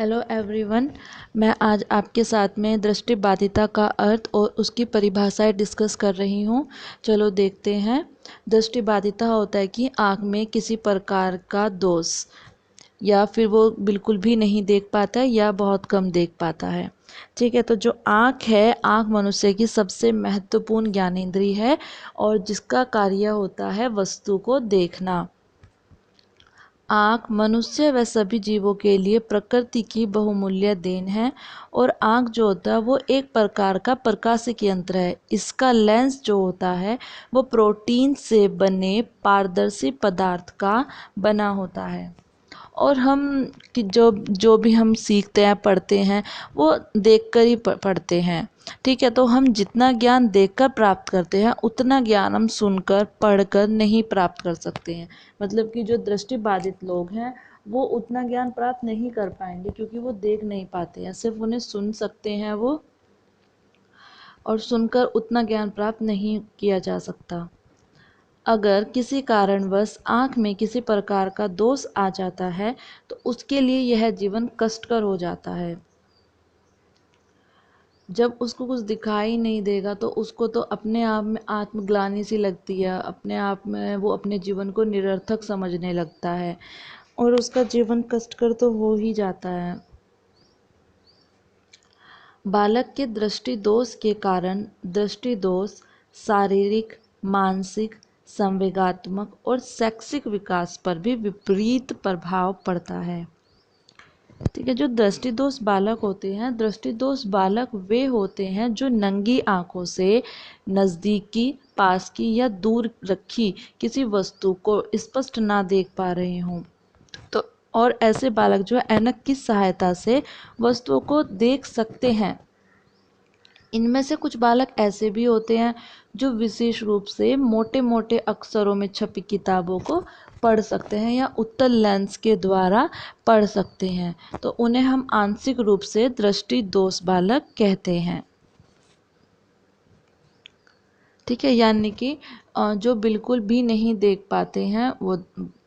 Hello everyone. मैं आज आपके साथ में दृष्टिबाधिता का अर्थ और उसकी परिभाषाएं डिस्कस कर रही हूँ। चलो देखते हैं। दृष्टिबाधिता होता है कि आँख में किसी प्रकार का दोष या फिर वो बिल्कुल भी नहीं देख पाता है या बहुत कम देख पाता है। ठीक है, तो जो आँख है, आँख मनुष्य की सबसे महत्वपूर्ण ज्ञानेंद्रिय है और जिसका कार्य होता है वस्तु को देखना। आँख मनुष्य व सभी जीवों के लिए प्रकृति की बहुमूल्य देन है और आँख जो होता है वो एक प्रकार का प्रकाशिक यंत्र है। इसका लेंस जो होता है वो प्रोटीन से बने पारदर्शी पदार्थ का बना होता है और हम कि जो जो भी हम सीखते हैं पढ़ते हैं वो देखकर ही पढ़ते हैं। ठीक है, तो हम जितना ज्ञान देखकर प्राप्त करते हैं उतना ज्ञान हम सुनकर पढ़कर नहीं प्राप्त कर सकते हैं। मतलब कि जो दृष्टिबाधित लोग हैं वो उतना ज्ञान प्राप्त नहीं कर पाएंगे क्योंकि वो देख नहीं पाते हैं, सिर्फ उन्हें सुन सकते हैं वो, और सुनकर उतना ज्ञान प्राप्त नहीं किया जा सकता। अगर किसी कारणवश आँख में किसी प्रकार का दोष आ जाता है तो उसके लिए यह जीवन कष्टकर हो जाता है। जब उसको कुछ दिखाई नहीं देगा तो उसको तो अपने आप में आत्मग्लानि सी लगती है, अपने आप में वो अपने जीवन को निरर्थक समझने लगता है और उसका जीवन कष्टकर तो हो ही जाता है। बालक के दृष्टि दोष के कारण दृष्टि दोष शारीरिक, मानसिक, संवेगात्मक और शैक्षिक विकास पर भी विपरीत प्रभाव पड़ता है। ठीक है, जो दृष्टि दोष बालक होते हैं, दृष्टि दोष बालक वे होते हैं जो नंगी आंखों से नज़दीकी, पास की या दूर रखी किसी वस्तु को स्पष्ट ना देख पा रहे हों। तो और ऐसे बालक जो है ऐनक की सहायता से वस्तुओं को देख सकते हैं। इनमें से कुछ बालक ऐसे भी होते हैं जो विशेष रूप से मोटे मोटे अक्षरों में छपी किताबों को पढ़ सकते हैं या उत्तल लेंस के द्वारा पढ़ सकते हैं, तो उन्हें हम आंशिक रूप से दृष्टि दोष बालक कहते हैं। ठीक है, यानी कि जो बिल्कुल भी नहीं देख पाते हैं वो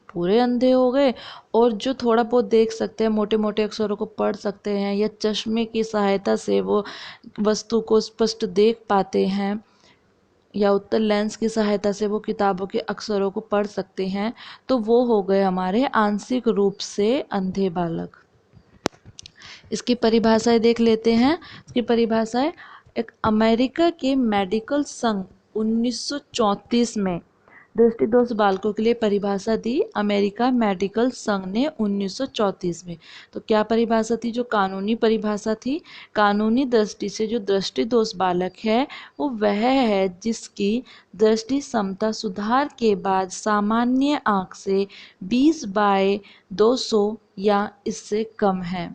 पूरे अंधे हो गए, और जो थोड़ा बहुत देख सकते हैं, मोटे मोटे अक्षरों को पढ़ सकते हैं या चश्मे की सहायता से वो वस्तु को स्पष्ट देख पाते हैं या उत्तल लेंस की सहायता से वो किताबों के अक्षरों को पढ़ सकते हैं, तो वो हो गए हमारे आंशिक रूप से अंधे बालक। इसकी परिभाषाएं देख लेते हैं। इसकी परिभाषाएं, एक अमेरिका के मेडिकल संघ 1934 में दृष्टिदोष बालकों के लिए परिभाषा दी। अमेरिका मेडिकल संघ ने 1934 में, तो क्या परिभाषा थी? जो कानूनी परिभाषा थी। कानूनी दृष्टि से जो दृष्टिदोष बालक है वो वह है जिसकी दृष्टि क्षमता सुधार के बाद सामान्य आँख से 20/200 या इससे कम है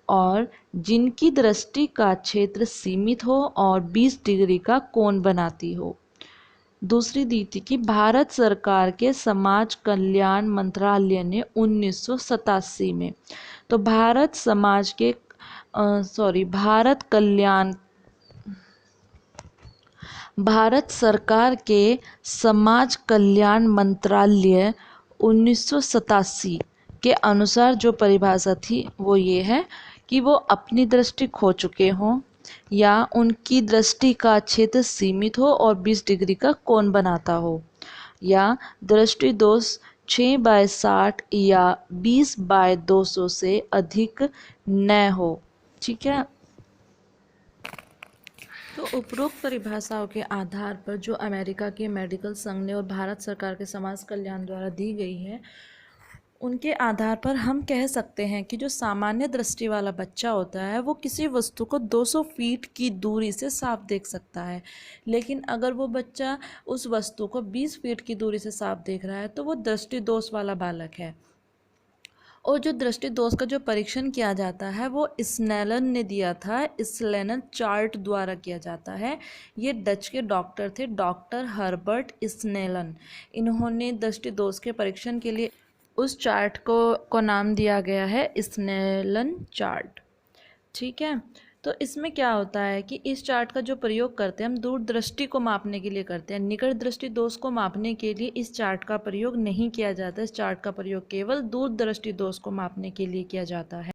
और जिनकी दृष्टि का क्षेत्र सीमित हो और 20 डिग्री का कोण बनाती हो। दूसरी दी थी कि भारत सरकार के समाज कल्याण मंत्रालय ने 1987 में, तो भारत समाज के भारत सरकार के समाज कल्याण मंत्रालय 1987 के अनुसार जो परिभाषा थी वो ये है कि वो अपनी दृष्टि खो चुके हों या उनकी दृष्टि का क्षेत्र सीमित हो और 20 डिग्री का कोण बनाता हो, या दृष्टि दोष 6/60 या 20/200 से अधिक न हो। ठीक है, तो उपरोक्त परिभाषाओं के आधार पर जो अमेरिका के मेडिकल संघ ने और भारत सरकार के समाज कल्याण द्वारा दी गई है, उनके आधार पर हम कह सकते हैं कि जो सामान्य दृष्टि वाला बच्चा होता है वो किसी वस्तु को 200 फीट की दूरी से साफ देख सकता है, लेकिन अगर वो बच्चा उस वस्तु को 20 फीट की दूरी से साफ देख रहा है तो वो दृष्टि दोष वाला बालक है। और जो दृष्टि दोष का जो परीक्षण किया जाता है वो स्नेलन ने दिया था, स्लेनन चार्ट द्वारा किया जाता है। ये डच के डॉक्टर थे, डॉक्टर हर्बर्ट स्नेलन। इन्होंने दृष्टि दोष के परीक्षण के लिए उस चार्ट को नाम दिया गया है स्नेलन चार्ट। ठीक है, तो इसमें क्या होता है कि इस चार्ट का जो प्रयोग करते हैं हम दूरदृष्टि को मापने के लिए करते हैं। निकट दृष्टि दोष को मापने के लिए इस चार्ट का प्रयोग नहीं किया जाता। इस चार्ट का प्रयोग केवल दूरदृष्टि दोष को मापने के लिए किया जाता है।